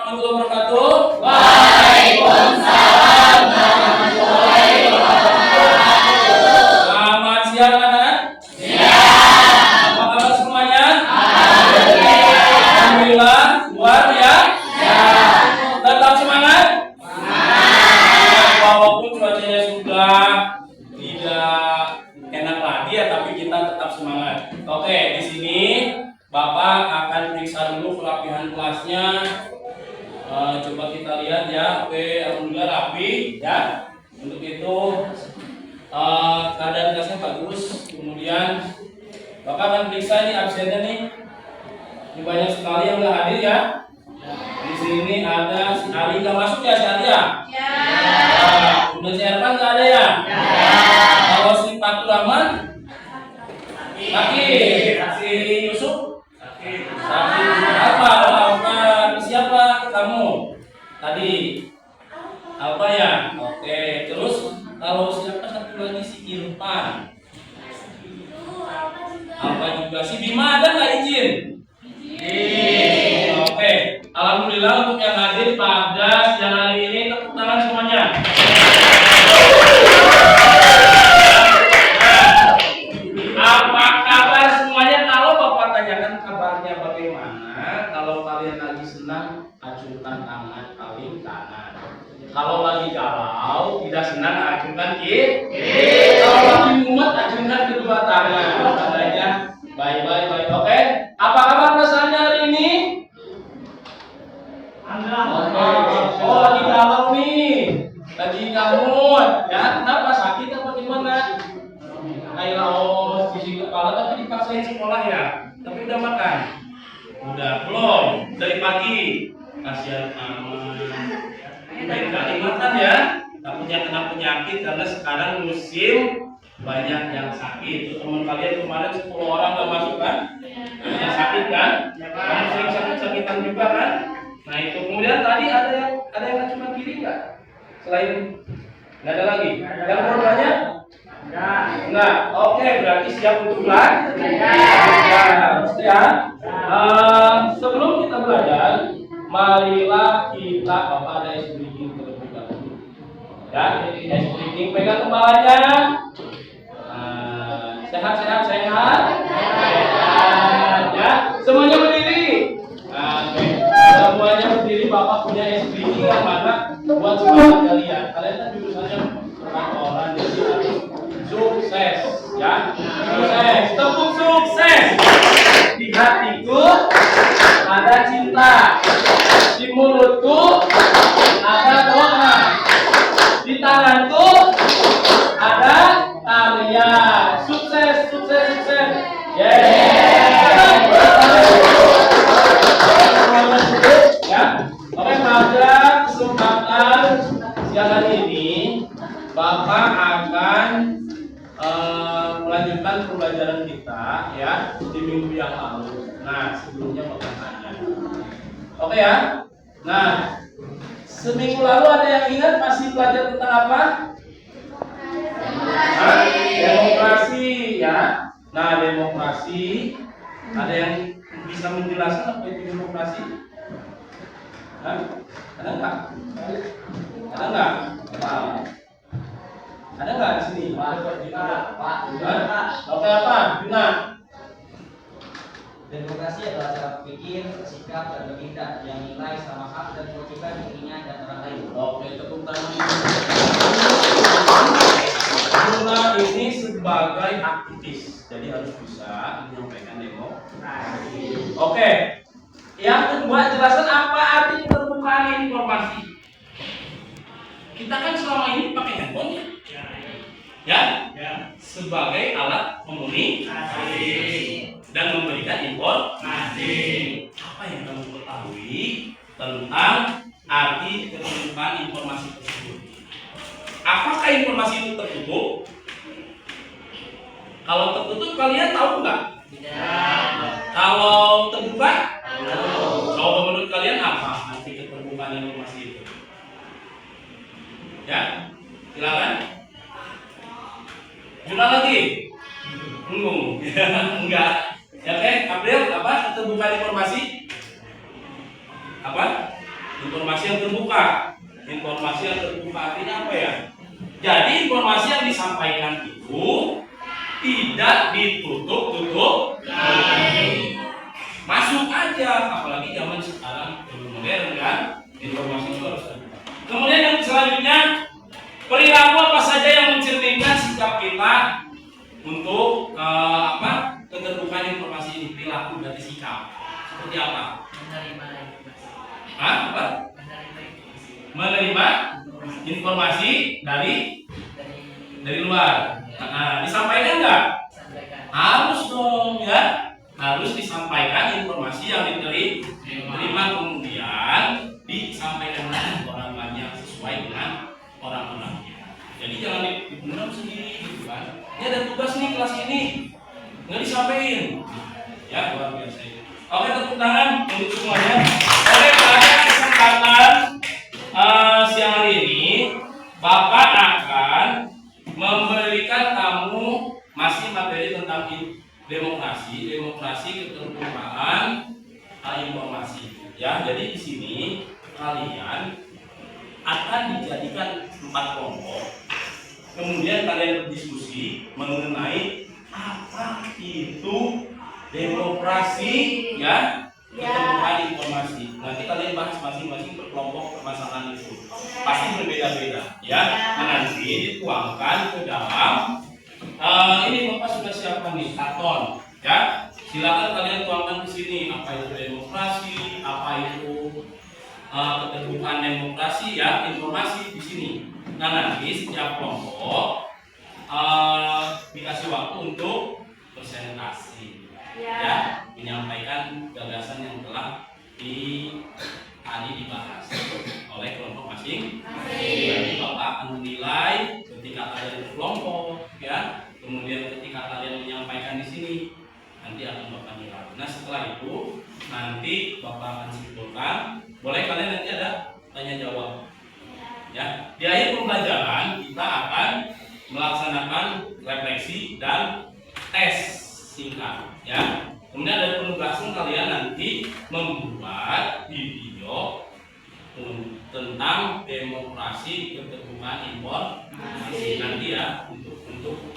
warahmatullahi wabarakatuh. Waalaikumsalam warahmatullahi wabarakatuh. Selamat siang anak. Siang. Apa kabar semuanya? Alhamdulillah. Alhamdulillah. Luar ya? Ya. Tetap semangat? Semangat. Walaupun cuacanya sudah tidak enak lagi ya, tapi kita tetap semangat. Oke, di sini Bapak akan periksa dulu kerapihan kelasnya. Coba kita lihat ya. Oke, alhamdulillah rapi ya. Untuk itu keadaan kelasnya bagus. Kemudian Bapak akan periksa nih absennya nih. Ini banyak sekali yang nggak hadir ya. Di sini ada si Ali nggak masuk ya, si Ali ya? Ya. Udah si Ervan nggak ada ya? Ya. Kalau si Fatur Rahman sakit. Si Yusuf sakit. Apa? Siapa kamu? Tadi apa ya? Oke. Terus kalau siapa satu lagi si Irfan. Apa juga si Bima ada nggak izin? Oke. Alhamdulillah untuk yang hadir pada siang hari ini, tepuk tangan semuanya. Apa kabar semuanya? Kalau Bapak tanyakan kabarnya bagaimana, kalau kalian lagi senang, acungkan tangan paling kanan. Kalau lagi galau, tidak senang, acungkan kiri. Kalau lagi mumet, acungkan kedua tangan. Tandanya baik. Oke. Apa kabar perasaannya hari ini? Oh, lagi galau nih. Lagi ngamut. Ya, kenapa? Sakit apa gimana? Kayak fisik kepala tapi dipaksain sekolah ya. Tapi udah makan? Udah belum? Dari pagi. Kasihan amat. Baik kali makan ya. Takutnya kena penyakit karena sekarang musim banyak yang sakit. Teman kalian kemarin 10 orang udah masuk kan? Yang sakit kan? Kamu sering sakit-sakitan juga kan? Nah itu. Kemudian tadi ada yang cuma kiri nggak? Selain nggak ada lagi. Yang korbannya? Enggak. Oke, berarti siap untuk belajar. Ya. Sebelum kita belajar, marilah kita ada ice breathing terlebih dahulu. Ya, ice breathing, pegang kepalanya. Sehat. Ya, semuanya berdiri. Oke. Semuanya berdiri. Bapak punya ice breathing yang mana buat semangat kalian. Kalian kan jurusannya perkantoran, jadi harus sukses, ya. Sukses, tepuk sukses. Di hatiku ada cinta, di mulutku ada doa, di tanganku ada karya. Sukses. Ya. Oke, pada kesempatan siang hari ini Bapak akan melanjutkan pembelajaran kita ya di minggu yang lalu. Nah, sebelumnya Bapak tanya. Oke ya. Nah, seminggu lalu ada yang ingat masih belajar tentang apa? Demokrasi ya. Nah, demokrasi. Ada yang bisa menjelaskan apa itu demokrasi? Ada nggak? Ada nggak di sini? Pak. Oke apa? Guna. Demokrasi adalah cara berpikir, sikap, dan bertindak yang nilai sama hak dan kewajiban dirinya dan orang lain. Oke, tepuk tangan. Guna ini sebagai aktivis, jadi harus bisa menyampaikan demokrasi. Oke. Yang kedua, jelaskan apa arti keterbukaan informasi. Kita kan selama ini pakai handphone ya, sebagai alat komunikasi dan memberikan informasi. Apa yang kamu ketahui tentang arti keterbukaan informasi tersebut? Apakah informasi itu tertutup? Kalau tertutup kalian tahu nggak? Tidak. Kalau terbuka? Tahu. Kalau menurut kalian apa arti keterbukaan informasi itu? Ya, silakan. Jurnal lagi? Bingung? Enggak. Ya, April, apa keterbukaan informasi? Apa? Informasi yang terbuka. Informasi yang terbuka artinya apa ya? Jadi informasi yang disampaikan itu tidak ditutup-tutup. Masuk aja, apalagi zaman sekarang belum modern kan? Informasi itu harus terbuka. Kemudian yang selanjutnya, perilaku apa saja yang mencerminkan sikap kita untuk keterbukaan informasi ini? Perilaku berarti sikap. Seperti apa? Apa? Menerima informasi dari luar. Nah, disampaikan enggak? Harus dong ya. Harus disampaikan informasi yang diterima, kemudian disampaikan ke orang lain yang sesuai dengan orang-orangnya. Jadi jangan dipendam sendiri gitu kan. Ini ada tugas nih kelas ini, nggak disampaikan. Ya luar biasa itu. Oke, tepuk tangan untuk semuanya. Oke, pada kesempatan siang hari ini, Bapak akan memberikan kamu masih materi tentang demokrasi keterbukaan informasi. Ya, jadi di sini kalian akan dijadikan 4 kelompok. Kemudian kalian berdiskusi mengenai apa itu demokrasi, ya, keterbukaan informasi. Nanti kalian bahas masing-masing per kelompok permasalahan itu. Pasti berbeda-beda, ya. Nah, nanti dituangkan ke dalam ini Bapak sudah siapkan nih karton, ya. Silakan kalian tuangkan ke sini apa itu demokrasi, apa itu keterbukaan demokrasi, ya, informasi di sini. Nah, nanti setiap kelompok dikasih waktu untuk presentasi, ya, menyampaikan gagasan yang telah tadi dibahas oleh kelompok masing. Jadi Bapak akan menilai ketika kalian berkelompok, ya, kemudian ketika kalian menyampaikan di sini, nanti akan Bapak nilai. Nah, setelah itu nanti Bapak akan simpulkan. Boleh kalian nanti ada tanya jawab, ya. Di akhir pembelajaran kita akan melaksanakan refleksi dan tes singkat, ya. Kemudian ada penugasan kalian nanti membuat video tentang demokrasi keterbukaan informasi nanti, ya, untuk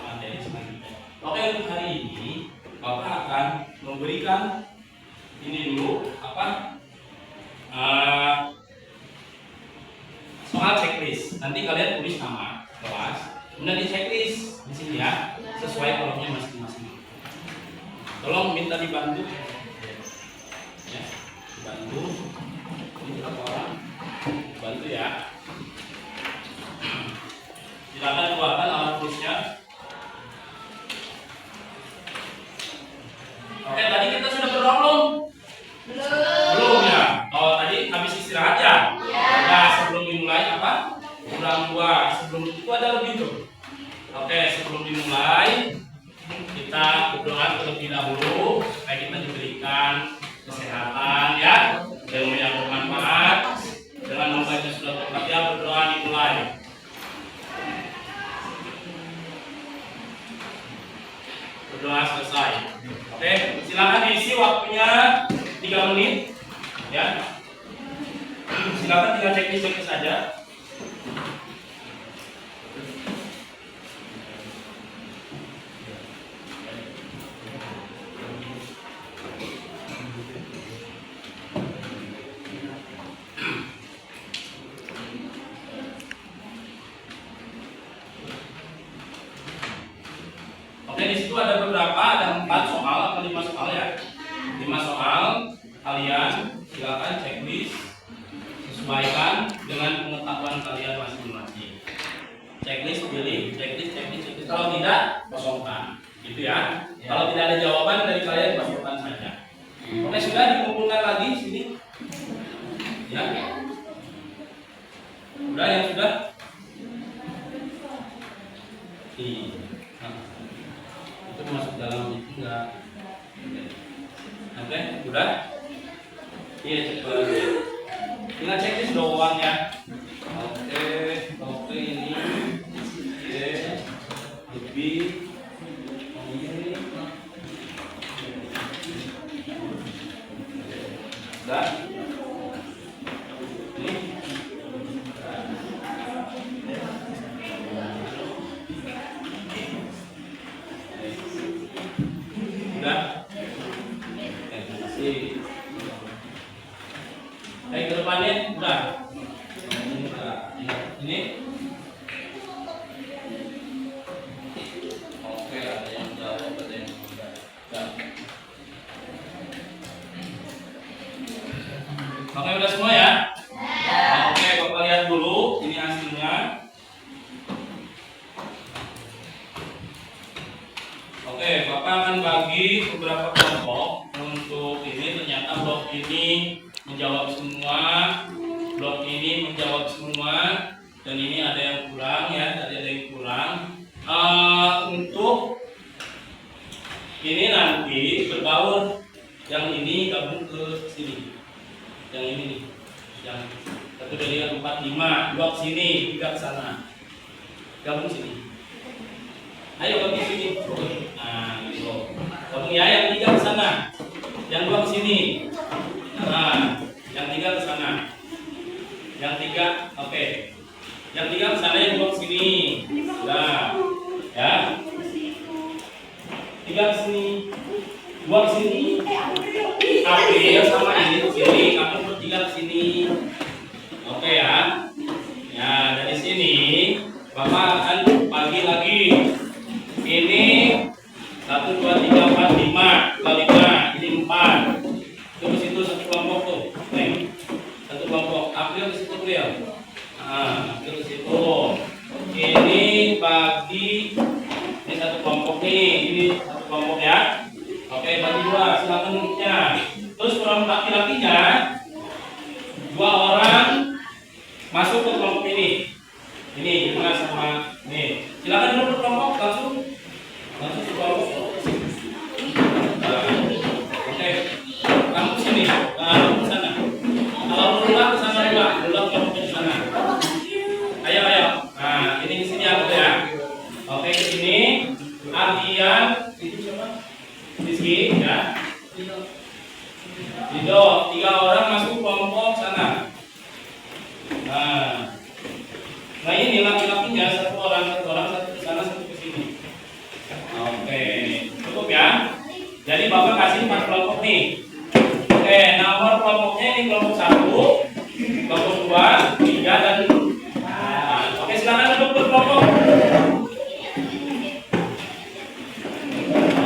materi selanjutnya. Oke, untuk hari ini Bapak akan memberikan ini dulu soal checklist. Nanti kalian tulis nama kelas, kemudian di checklist di sini, ya, sesuai kolomnya masing-masing. Tolong minta dibantu, ya, dibantu. Ini berapa orang? Bantu, ya. Silakan keluarkan alat tulisnya. Oke, tadi kita sudah berdoa belum? Belum, ya. Oh, tadi habis istirahat, ya? Nah, sebelum dimulai kurang 2. Sebelum itu ada lebih tuh. Oke, sebelum dimulai kita berdoa terlebih dahulu supaya kita diberikan kesehatan, ya, ilmu yang bermanfaat. Dengan membaca surat Al-Fatihah, berdoa dimulai. Berdoa selesai. Oke, silakan diisi waktunya 3 menit, ya. Silakan tinggal checklist saja. Oke, di situ ada beberapa, ada 4 soal atau 5 soal, ya. 5 soal, kalian silakan checklist, sesuaikan dengan pengetahuan kalian masing-masing. Checklist pilih, checklist. Kalau tidak, kosongkan, gitu, ya. Kalau tidak ada jawaban dari kalian, kosongkan saja. Oke, sudah dikumpulkan lagi sini, ya. Sudah, yang sudah. Itu masuk dalam itu enggak? Oke, udah? Iya, cepat. Tinggal checklist doang, ya. Oke, ini. Lebih. Ini. Udah? ke depannya udah. Ini. Oke, ada yang jawab, ada yang tidak. Ya. Oke, udah semua ya? Oke, Bapak lihat dulu ini hasilnya. Oke, Bapak akan bagi beberapa kelompok untuk ini. Ternyata blok ini menjawab semua, blok ini menjawab semua, dan ini ada yang kurang ya, ada yang kurang. Untuk ini nanti berbaur, yang ini gabung ke sini, yang ini nih, yang 1, 2, 3, 4, 5, 2 ke sini, 3 ke sana, gabung sini. Ayo gabung sini. Nah, gitu. Gabung ya, yang 3 ke sana, yang 2 ke sini. Nah, yang 3 ke sana. Yang 3, oke. Yang 3 ke sana, yang 2 ke sini. Nah, ya. 3 ke sini. 2 ke sini. Ambil sama ini ke sini, kamu bertiga ke sini. Oke ya. Ya, dari sini Bapak akan bagi lagi. Ini 1, 2, 3, 4, 5, 5, ini 4. Terus itu satu kelompok tuh. Nih. Satu kelompok. Ambil ke situ dulu ya. Nah, ambil ke situ. Ini bagi ini satu kelompok nih. Ini satu kelompok ya. Oke, bagi 2. Silakan duduknya. Terus kelompok laki-lakinya 2 orang masuk ke kelompok ini. Ini Yuna sama nih. Silakan duduk kelompok langsung ke kelompok. Nah, oke. Kamu sini. Kamu ke sana. Kalau pulang ke sana juga, pulang kelompok ke sana. Ayo. Nah, ini di sini aku ya. Oke, ke sini. Ardian itu siapa? Rizky ya. Dido, 3 orang masuk kelompok sana. Nah ini laki-lakinya 1 orang, 1 ke sana, 1 ke sini. Oke, cukup ya. Jadi Bapak kasih 4 kelompok nih. Oke, nomor kelompoknya ini kelompok 1, kelompok 2, 3 dan oke, silakan duduk berkelompok.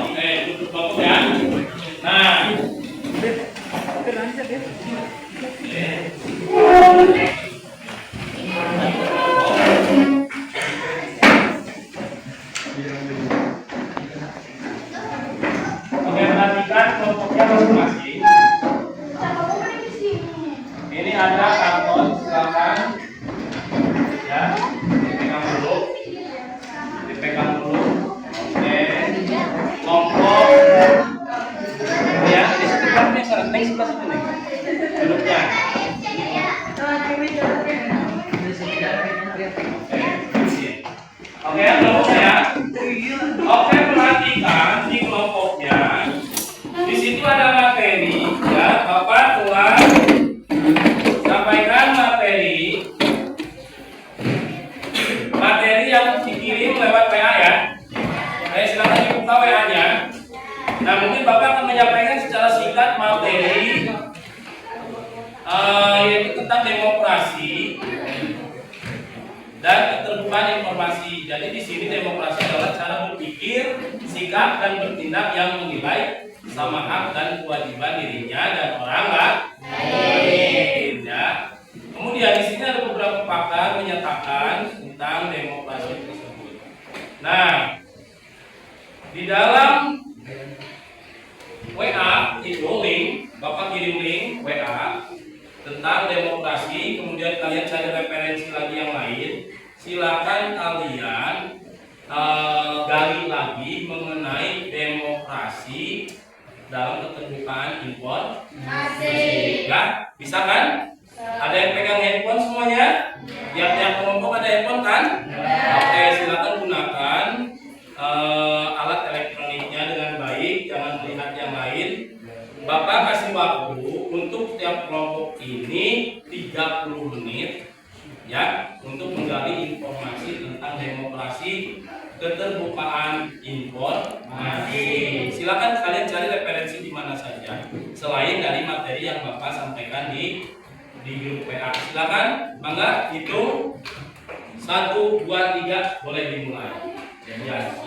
Oke, duduk kelompok ya. Nah. Oke, perhatikan kelompoknya masing-masing. Ini ada karton, silakan ya, dipegang dulu. Oke, kelompok ya, di sebelah nih, sebelah sini nih, duduknya. Oke, kelompoknya ya. Oke, perhatikan di kelompoknya. Di situ ada materi ya. Bapak telah sampaikan materi yang dikirim lewat WA ya. Silakan dibuka WA-nya. Nah, mungkin Bapak akan menyampaikan secara singkat materi yaitu tentang demokrasi dan keterbukaan informasi. Jadi di sini demokrasi adalah cara berpikir, sikap dan bertindak yang menilai sama hak dan kewajiban dirinya dan orang lain. Ya. Kemudian di sini ada beberapa pakar menyatakan tentang demokrasi tersebut. Nah, di dalam WA itu link, Bapak kirim link WA tentang demokrasi, kemudian kalian cari referensi lagi yang lain. Silakan kalian gali lagi mengenai demokrasi dalam keterbukaan informasi. Ya, bisa kan? Ada yang pegang handphone semuanya? Tiap-tiap kelompok ada handphone kan? Oke, silakan gunakan alat elektroniknya dengan baik, jangan melihat yang lain. Bapak kasih waktu untuk setiap kelompok ini 30 menit ya untuk menggali informasi tentang demokrasi, keterbukaan informasi. Silakan kalian cari referensi di mana saja selain dari materi yang Bapak sampaikan di di grup WA. Silakan, mangga hitung 1, 2, 3 boleh dimulai. Ya,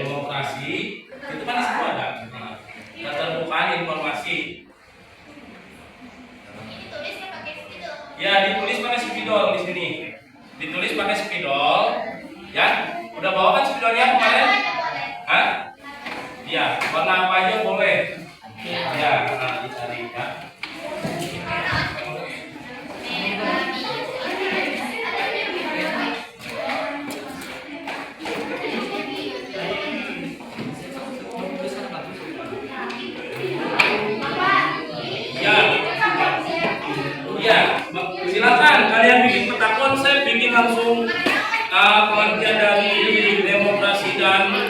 demokrasi itu kan semua ada. Keterbukaan informasi. Ya, ditulis pakai spidol di sini. Ditulis pakai spidol. Ya, udah bawa kan spidolnya kemarin? Hah? Ya, warna apa aja boleh. Ya, nah, dicari ya. Ya, silakan kalian bikin peta konsep, bikin langsung pengertian dari demokrasi dan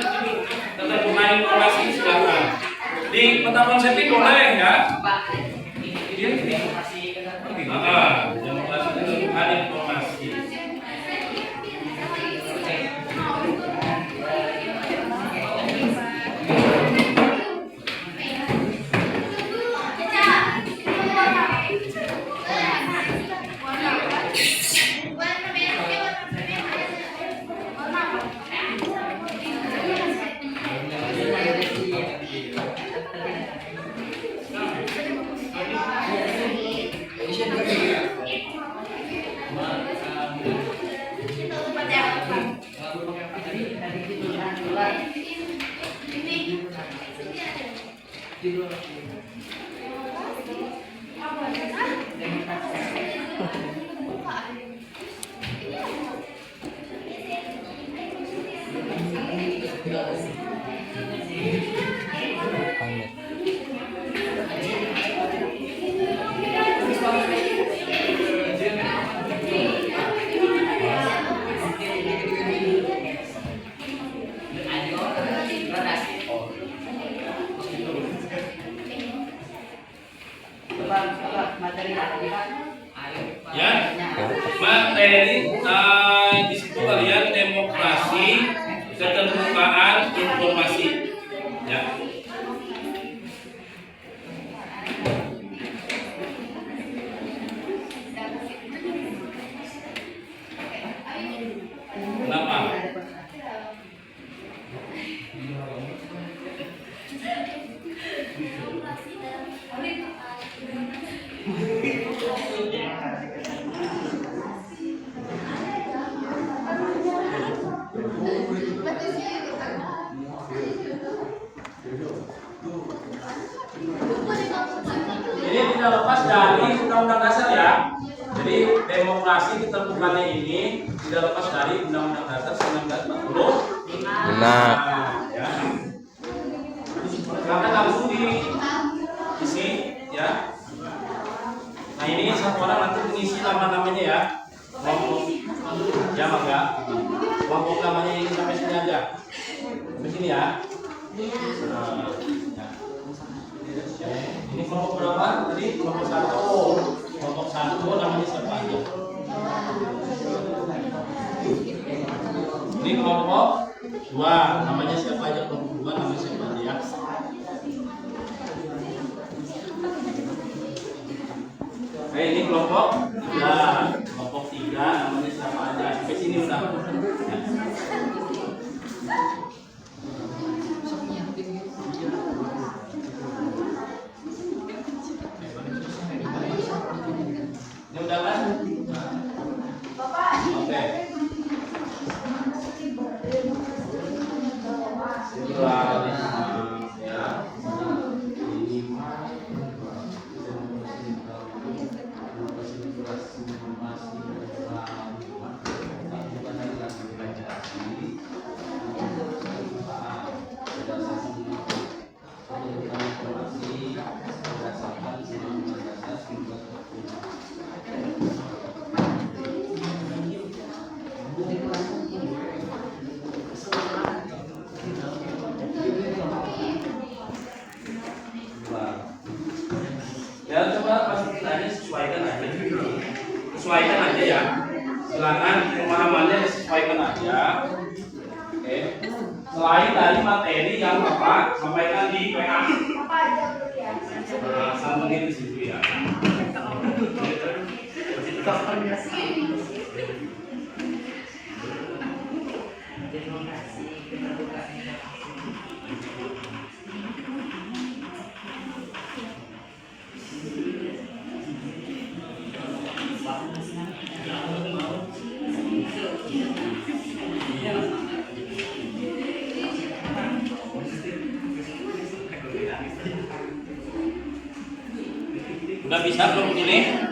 keterbukaan informasi, silakan. Di peta konsep ini boleh ya. Demokrasi keterbukaan informasi. Ya, materi di situ kalian demokrasi, keterbukaan informasi. Ya. Kenapa? Ini tidak lepas dari Undang-Undang Dasar ya. Jadi demokrasi keterbukaannya ini tidak lepas dari Undang-Undang Dasar 1945. Benar. Ya. Silakan langsung diisi ya. Nah ini satu orang nanti mengisi nama-namanya ya. Kelompok ya mangga. Kelompok namanya ini sampai sini aja. Begini ya. Nah, ya. Ini kelompok berapa? Tadi kelompok 1. Kelompok 1 namanya siapa aja? Ini kelompok 2 namanya siapa aja? Kelompok 2 namanya siapa aja ya? Oke, ini kelompok 3. Kelompok 3 namanya siapa aja? Sampai sini udah. Ya. Ini udah kan? Oke. Ya. Ya coba masukin aja, sesuaikan aja. Sesuaikan aja ya. Silakan pemahamannya disesuaikan aja. Oke. Selain dari materi yang Bapak sampaikan di WA. Nah, sambungin di situ ya. Udah bisa belum ini?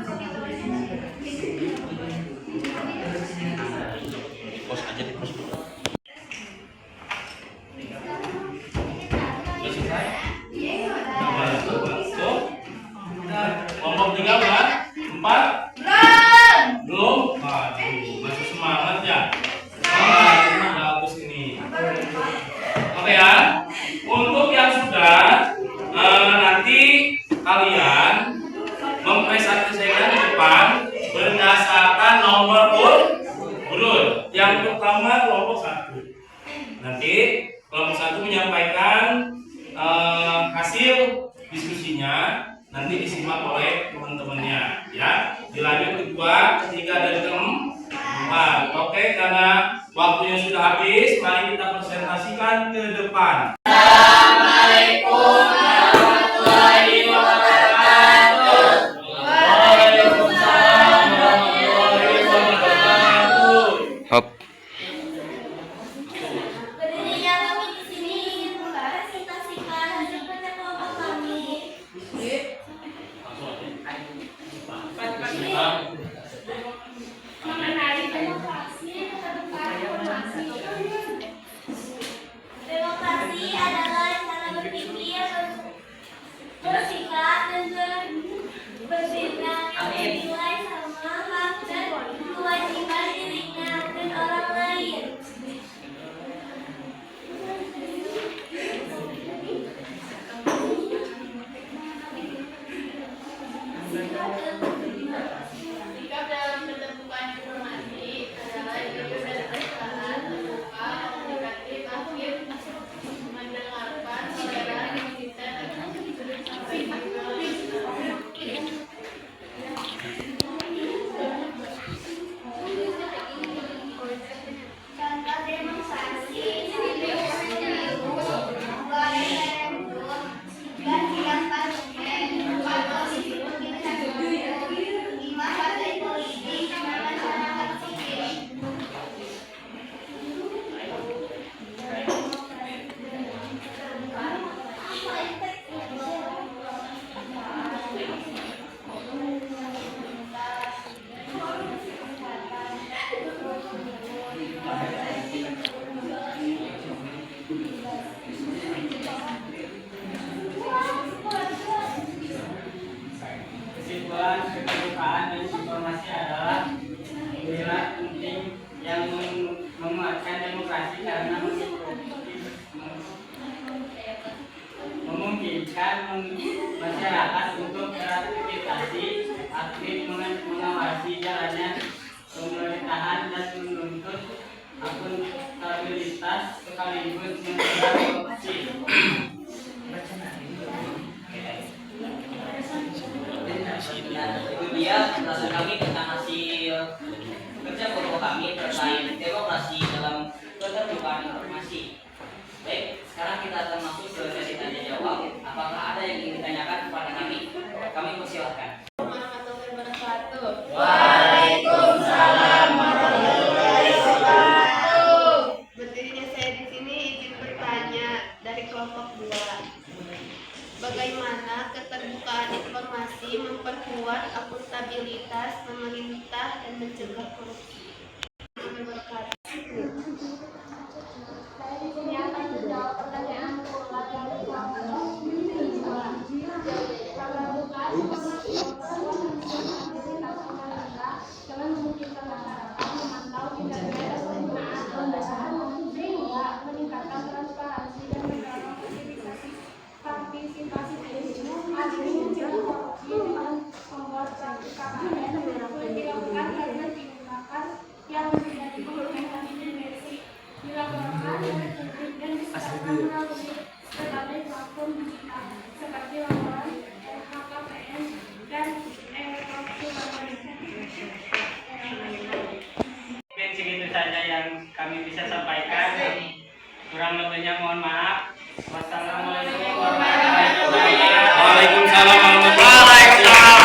Pos aja di pos. Udah selesai? Tuh. Kelompok 3 udah? 4? Belum? Aduh, masih semangat ya? Bagus ini. Oke ya. Untuk yang sudah nanti kalian mempresentasikan di depan berdasarkan nomor urut. Yang pertama kelompok 1. Nanti kelompok 1 menyampaikan hasil diskusinya, nanti disimak oleh teman-temannya ya. Dilanjut kedua, ketiga dan keempat. Oke, karena waktunya sudah habis, mari kita presentasikan ke depan. Assalamualaikum warahmatullahi wabarakatuh. Waalaikumsalam warahmatullahi wabarakatuh. Berdirinya kami di sini ingin mempresentasikan hasil kerja kelompok kami. Mengenai demokrasi keterbukaan informasi. Demokrasi adalah cara berpikir, bersikap dan bertindak yang dinilai sama hak dan kewajiban dirinya dan orang lain. Sikap dalam keterbukaan informasi adalah jujur dan transparan, terbuka, komunikatif, aktif, mendengarkan, toleran, konsisten, sampai juga Contoh demonstrasi, gantian parlemen, lima partai politik, masyarakat sipil. Kesimpulan keterbukaan dan informasi adalah nilai penting yang menguatkan demokrasi karena memungkinkan masyarakat untuk beraktivitas aktif mengawasi jalannya pemerintahan dan menuntut akuntabilitas sekaligus mencegah korupsi. Itu dia penjelasan kami tentang hasil kerja kelompok kami terkait demokrasi dalam keterbukaan informasi. Baik, sekarang kita akan masuk ke sesi tanya jawab. Apakah ada yang ingin ditanyakan kepada kami? Kami persilahkan. warahmatullahi wabarakatuh. Waalaikumsalam warahmatullahi wabarakatuh. Berdirinya saya di sini izin bertanya dari kelompok 2. Bagaimana keterbukaan informasi memperkuat akuntabilitas pemerintah dan mencegah korupsi? Saya di sini akan menjawab pertanyaan kelompok dari kelompok 2. Keterbukaan informasi aktivitas pemerintah dengan memungkinkan masyarakat memantau kinerja dan penggunaan anggaran sehingga meningkatkan transparansi dan mendorong partisipasi umum agar mencegah korupsi dengan membuat suatu KKN yang dilakukan karena digunakan kami bisa sampaikan. Kurang lebihnya mohon maaf. Wassalamualaikum warahmatullahi wabarakatuh. Waalaikumsalam warahmatullahi wabarakatuh.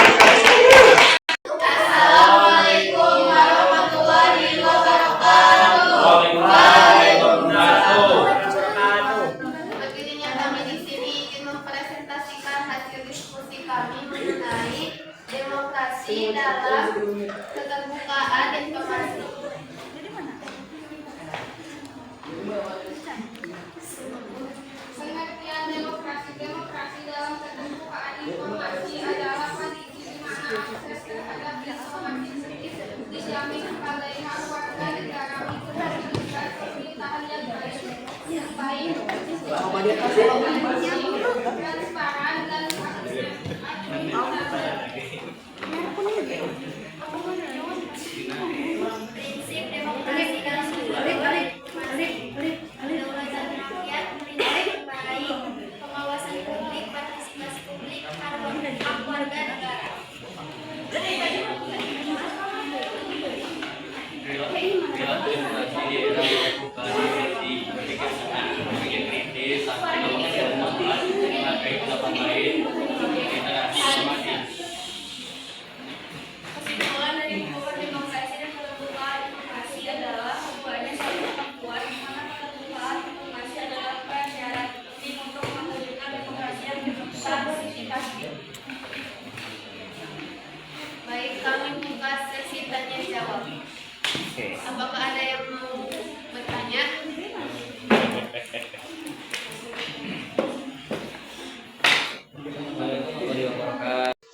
Assalamualaikum warahmatullahi wabarakatuh. Waalaikumsalam warahmatullahi wabarakatuh. Berdirinya kami di sini ingin mempresentasikan hasil diskusi kami mengenai demokrasi dalam keterbukaan informasi. Pengertian demokrasi dalam keterbukaan informasi adalah kondisi di mana akses terhadap informasi dijamin kepada warga negara mengikuti pemerintahan yang baik, transparan dan Prinsip demokrasi dalam keterbukaan kedaulatan rakyat, pemerintahan baik, pengawasan publik, partisipasi publik, hak warga negara. Kesimpulan dari buku Demokrasi dan Keterbukaan Informasi adalah keduanya saling berkuat, di mana keterbukaan informasi adalah prasyarat penting untuk mewujudkan demokrasi yang berpartisipasi. Baik, kami buka sesi tanya jawab. Apakah ada yang mau bertanya?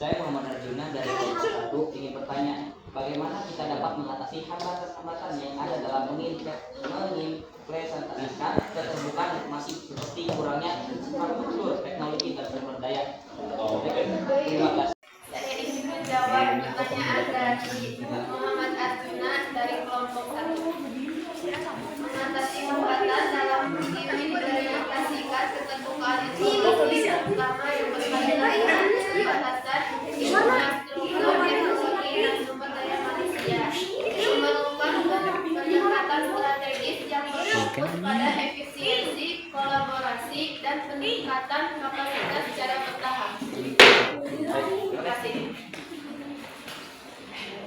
Saya Muhammad Arjuna dari kelompok 1 ingin bertanya, bagaimana kita dapat mengatasi hambatan-hambatan yang ada dalam mengimplementasikan keterbukaan informasi seperti kurangnya infrastruktur, teknologi, dan sumber daya. Terima kasih. Saya ingin menjawab pertanyaan dari Muhammad Arjuna dari kelompok 1. Mengatasi hambatan dalam mengimplementasikan keterbukaan informasi terutama yang berkaitan dengan pembatasan infrastruktur, teknologi, dan sumber daya manusia. Memerlukan pendekatan strategis yang berfokus pada efisiensi, kolaborasi, dan peningkatan kapasitas secara bertahap. Terima kasih.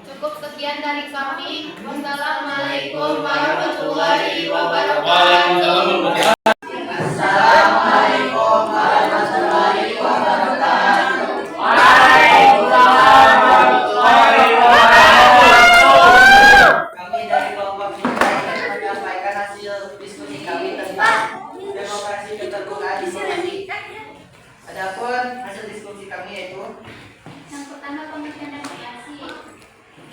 Cukup sekian dari kami. Wassalamualaikum warahmatullahi wabarakatuh. Waalaikumsalam warahmatullahi Assalamualaikum warahmatullahi wabarakatuh. Kami dari kelompok 3 akan menyampaikan hasil diskusi kami tentang demokrasi keterbukaan informasi. Adapun hasil diskusi kami yaitu yang pertama pengertian demokrasi.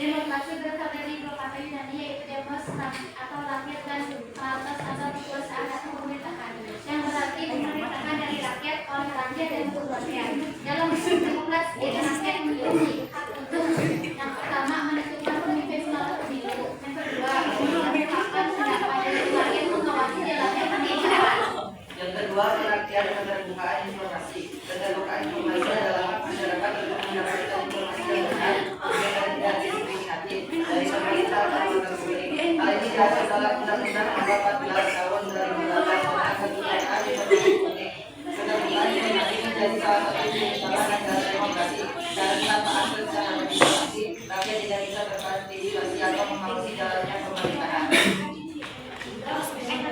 Demokrasi berasal dari dua kata Yunani yaitu demos atau rakyat dan kratos atau kekuasaan atau pemerintahan yang berarti pemerintahan dari rakyat oleh rakyat dan untuk rakyat. Dalam sistem demokrasi rakyat memiliki hak untuk yang pertama menentukan pemimpin melalui pemilu, yang kedua mengungkapkan pendapat dari rakyat mengawasi jalannya pemerintahan. yang kedua pengertian keterbukaan informasi. Keterbukaan informasi adalah hak masyarakat untuk mendapatkan informasi yang benar dan tidak diskriminatif dari pemerintah atau lembaga publik. Hal ini diatur dalam Undang-Undang Nomor 14 Tahun 2012 tentang keterbukaan informasi publik. Keterbukaan informasi menjadi salah satu keutamaan negara demokrasi. Karena tanpa akses terhadap informasi, rakyat tidak bisa berpartisipasi atau mengawasi jalannya pemerintahan.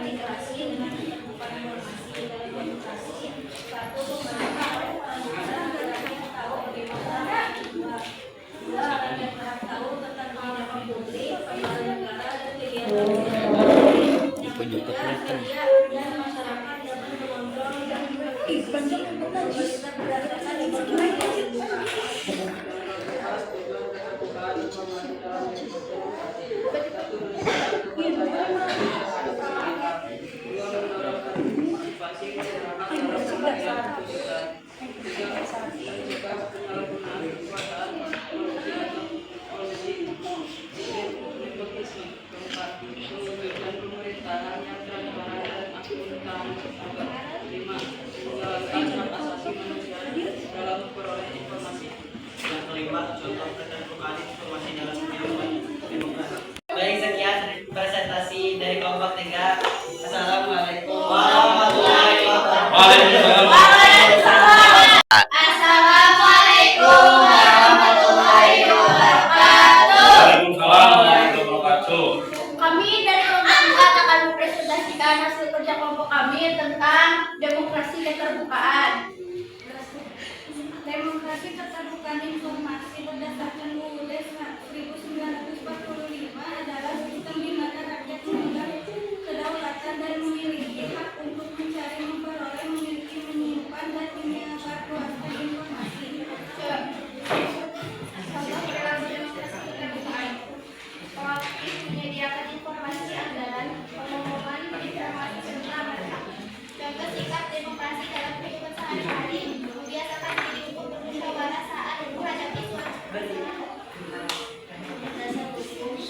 Integrasi dengan keterbukaan informasi dalam demokrasi. Satu, rakyat tahu bagaimana dua, rakyat berhak tahu tentang kehidupan publik, peran negara dan kegiatan yang ketiga, media dan masyarakat dapat mengontrol dan berpartisipasi berdasarkan informasi yang Pemerintahan yang transparan dan Assalamualaikum warahmatullahi wabarakatuh. Waalaikumsalam warahmatullahi wabarakatuh. Kami dari kelompok 4 akan mempresentasikan hasil kerja kelompok kami tentang demokrasi keterbukaan. Demokrasi keterbukaan informasi berdasarkan UUD 1945 adalah sistem di mana rakyat memegang kedaulatan dan memiliki hak untuk mencari, memperoleh, memiliki, menyimpan, dan menyebarluaskan informasi. Contoh perilaku demokrasi keterbukaan. Proaktif menyediakan informasi anggaran, pengumuman informasi serta merta. Contoh sikap demokrasi dalam kehidupan sehari-hari. Membiasakan diri untuk bermusyawarah saat menghadapi suatu persoalan. Dasar hukum.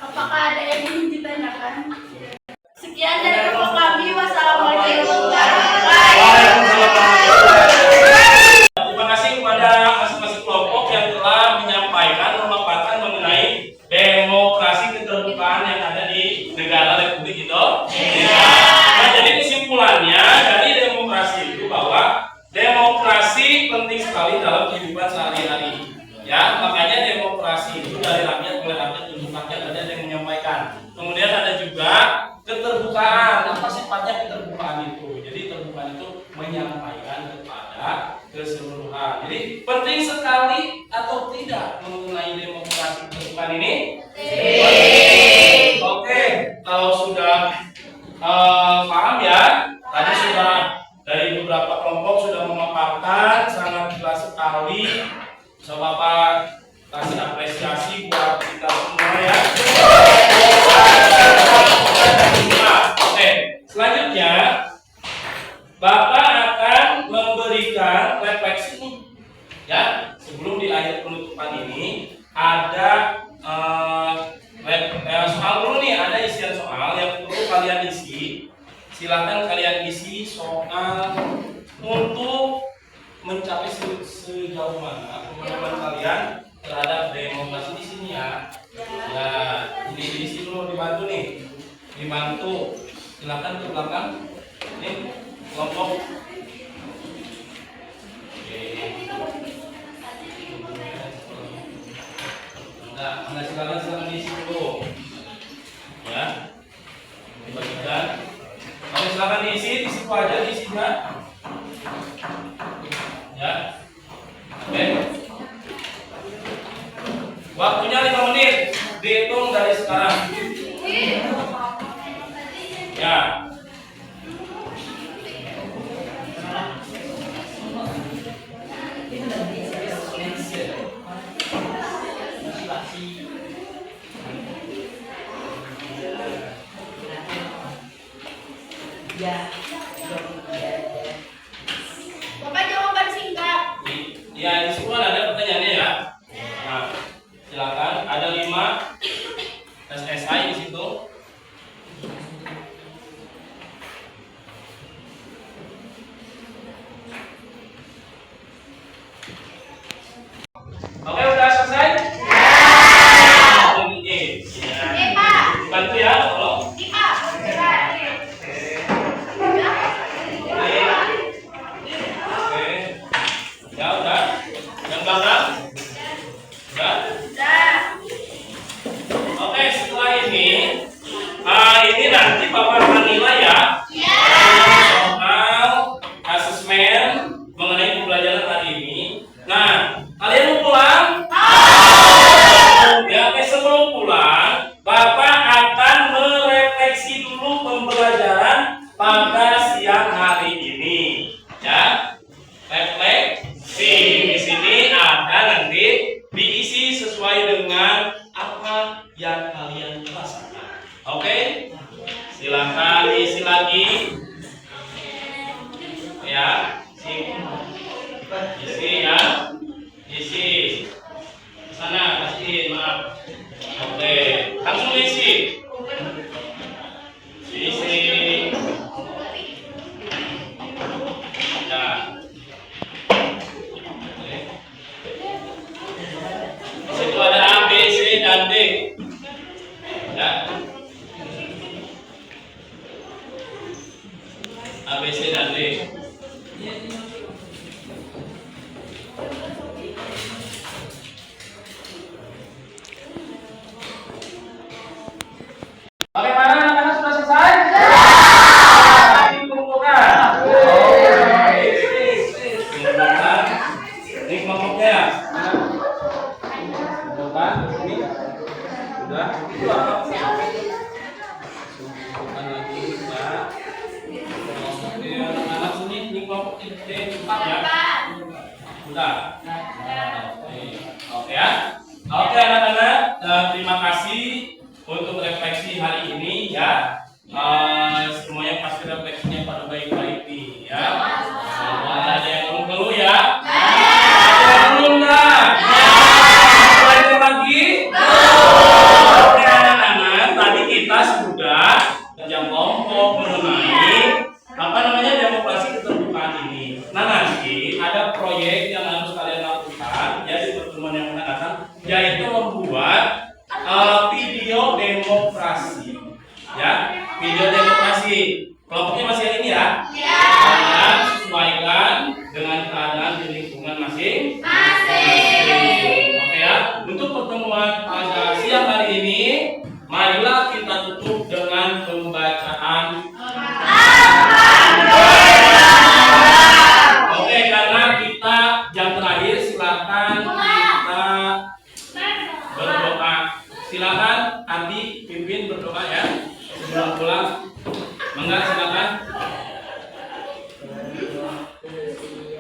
Apakah ada yang ingin ditanyakan? Sekian dari kelompok kami. Wassalamualaikum warahmatullahi wabarakatuh. Terima kasih kepada masing-masing kelompok yang telah menyampaikan, memaparkan mengenai demokrasi keterbukaan yang ada di negara Republik Indonesia. Nah, jadi kesimpulannya dari demokrasi itu bahwa demokrasi penting sekali dalam kehidupan sehari-hari. Ya, makanya demokrasi itu dari rakyat oleh rakyat untuk rakyat, ada yang menyampaikan. Kemudian ada juga keterbukaan. Apa sifatnya keterbukaan itu? Jadi keterbukaan itu menyampaikan kepada keseluruhan. Jadi penting sekali atau tidak mengenai demokrasi keterbukaan ini? Oke, kalau sudah paham ya, tadi sudah dari beberapa kelompok sudah memaparkan sangat jelas sekali. Coba Bapak kasih apresiasi buat kita semua ya. Oke, selanjutnya Bapak akan memberikan refleksi ya. Sebelum di ayat penutupan ini ada soal dulu nih, ada isian soal yang perlu kalian isi. Silakan kalian isi soal untuk mencapai sejauh mana pemahaman kalian terhadap demokrasi di sini ya. Ya, ini diisi dulu, dibantu nih, dibantu. Silakan ke belakang. Nih kelompok. Oke. Nah, silakan diisi dulu. Ya, dibagikan. Oke, silakan diisi, di situ aja diisinya. Ya. Oke. Waktunya 5 menit. Dihitung dari sekarang. Ya. Bapak jawaban singkat. Ya, di situ ada pertanyaannya ya. Nah, silakan. Ada 5 SSI di situ. Oke, udah selesai? Ya. Pak. Bantu ya, tolong. Pak. Oke. Ya udah. Yang belakang? Udah? Oke, setelah ini nanti Bapak akan nilai ya. Soal asesmen mengenai pembelajaran hari ini. Nah, kalian mau pulang? Ya, oke, sebelum pulang, Bapak akan merefleksi dulu pembelajaran pada siang hari ini. Oke, langsung isi. Isi. Ya. Di situ ada A, B, C, dan D. Ya. A, B, C, dan D. Bagaimana anak-anak sudah selesai? Dikumpulkan. Kumpulkan. Ini kelompoknya ya? Kumpulkan. Ini sudah. Itu apa? Kumpulkan lagi. Ya. Oke, anak-anak sini ini kelompok empat ya. Sudah. Oke ya. Oke anak-anak, terima kasih untuk refleksi hari ini ya. Semuanya pasti refleksinya pada baik-baik nih ya. Ada yang ngeluh ya? Ada yang ngeluh nggak? Belajar lagi? Oke anak-anak, tadi kita sudah kerja kelompok mengenai apa namanya demokrasi keterbukaan ini. Nah nanti ada proyek yang harus kalian lakukan ya di pertemuan yang akan datang, yaitu membuat video demokrasi ya, video demokrasi. Kelompoknya masih yang ini ya. Kalian sesuaikan dengan keadaan di lingkungan masing-masing. Oke ya. Untuk pertemuan pada siang hari ini, marilah kita tutup dengan pembacaan. Oke, karena kita jam terakhir, silakan kita berdoa. Silakan Adi pimpin berdoa ya sebelum pulang. Mangga silakan.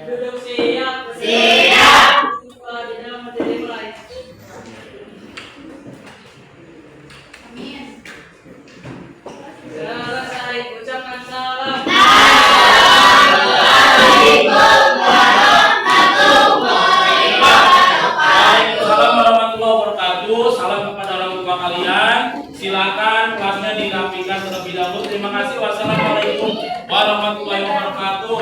Duduk siap. Siap. Di dalam materi mulai. Amin. Selesai ucapkan salam. Salam warahmatullahi wabarakatuh. Salam kepada orang tua kalian. Silakan kelasnya dirapikan terlebih dahulu. Terima kasih. Wassalamualaikum warahmatullahi wabarakatuh.